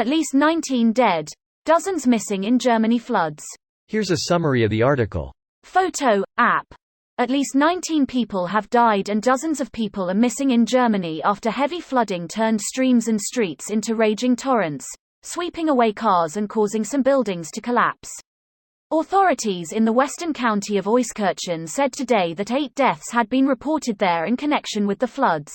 At least 19 dead. Dozens missing in Germany floods. Here's a summary of the article. Photo, app. At least 19 people have died and dozens of people are missing in Germany after heavy flooding turned streams and streets into raging torrents, sweeping away cars and causing some buildings to collapse. Authorities in the western county of Euskirchen said today that 8 deaths had been reported there in connection with the floods.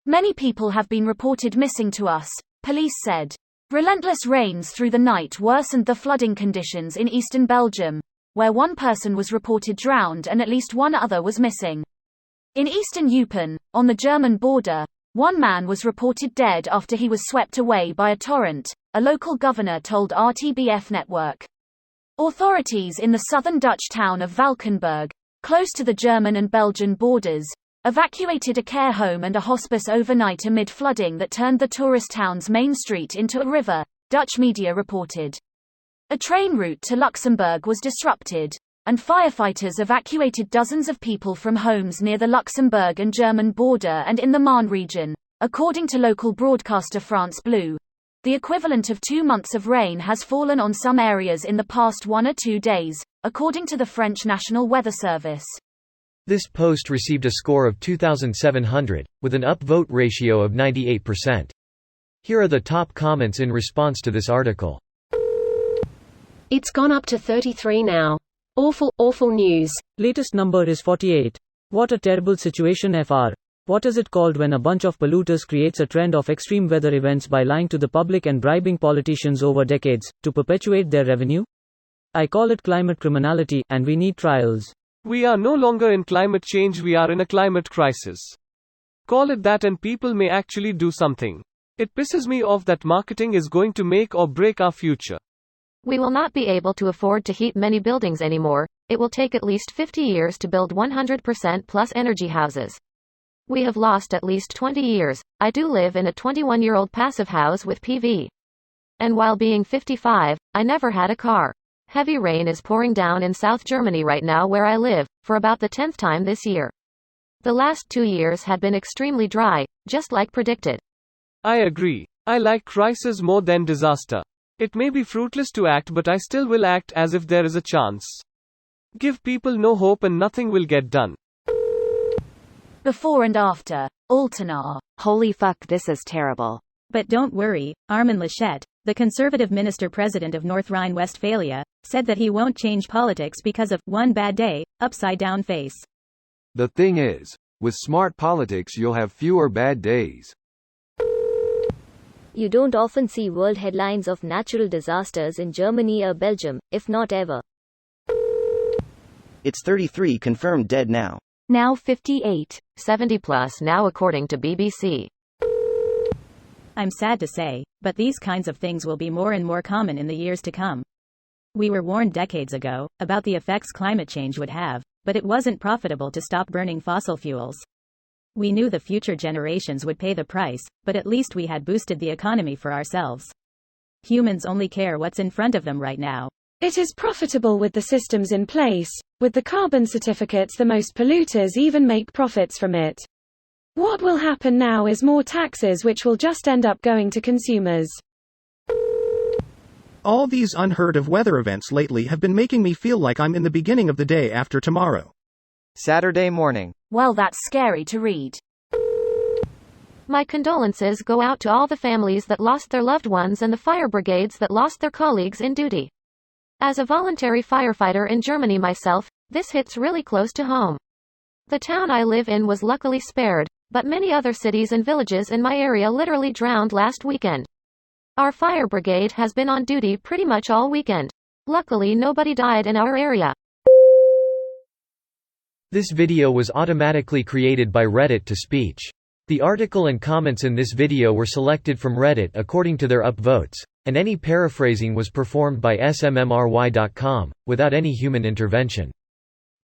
Many people have been reported missing to us, police said. Relentless rains through the night worsened the flooding conditions in eastern Belgium, where one person was reported drowned and at least one other was missing. In eastern Eupen, on the German border, one man was reported dead after he was swept away by a torrent, a local governor told RTBF network. Authorities in the southern Dutch town of Valkenburg, close to the German and Belgian borders, evacuated a care home and a hospice overnight amid flooding that turned the tourist town's main street into a river, Dutch media reported. A train route to Luxembourg was disrupted, and firefighters evacuated dozens of people from homes near the Luxembourg and German border and in the Marne region, according to local broadcaster France Bleu. The equivalent of 2 months of rain has fallen on some areas in the past 1 or 2 days, according to the French National Weather Service. This post received a score of 2,700, with an upvote ratio of 98%. Here are the top comments in response to this article. It's gone up to 33 now. Awful, awful news. Latest number is 48. What a terrible situation FR. What is it called when a bunch of polluters creates a trend of extreme weather events by lying to the public and bribing politicians over decades, to perpetuate their revenue? I call it climate criminality, and we need trials. We are no longer in climate change, we are in a climate crisis. Call it that and people may actually do something. It pisses me off that marketing is going to make or break our future. We will not be able to afford to heat many buildings anymore. It will take at least 50 years to build 100% plus energy houses. We have lost at least 20 years. I do live in a 21-year-old passive house with PV. And while being 55, I never had a car. Heavy rain is pouring down in South Germany right now where I live, for about the 10th time this year. The last 2 years had been extremely dry, just like predicted. I agree. I like crisis more than disaster. It may be fruitless to act, but I still will act as if there is a chance. Give people no hope and nothing will get done. Before and after. Altena. Holy fuck, this is terrible. But don't worry, Armin Laschet, the conservative minister-president of North Rhine-Westphalia, said that he won't change politics because of one bad day, upside-down face. The thing is, with smart politics you'll have fewer bad days. You don't often see world headlines of natural disasters in Germany or Belgium, if not ever. It's 33 confirmed dead now. Now 58, 70 plus now according to BBC. I'm sad to say, but these kinds of things will be more and more common in the years to come. We were warned decades ago about the effects climate change would have, but it wasn't profitable to stop burning fossil fuels. We knew the future generations would pay the price, but at least we had boosted the economy for ourselves. Humans only care what's in front of them right now. It is profitable with the systems in place. With the carbon certificates, the most polluters even make profits from it. What will happen now is more taxes, which will just end up going to consumers. All these unheard of weather events lately have been making me feel like I'm in the beginning of the day after tomorrow. Saturday morning. Well, that's scary to read. My condolences go out to all the families that lost their loved ones and the fire brigades that lost their colleagues in duty. As a voluntary firefighter in Germany myself, this hits really close to home. The town I live in was luckily spared, but many other cities and villages in my area literally drowned last weekend. Our fire brigade has been on duty pretty much all weekend. Luckily nobody died in our area. This video was automatically created by Reddit to speech. The article and comments in this video were selected from Reddit according to their upvotes, and any paraphrasing was performed by smmry.com, without any human intervention.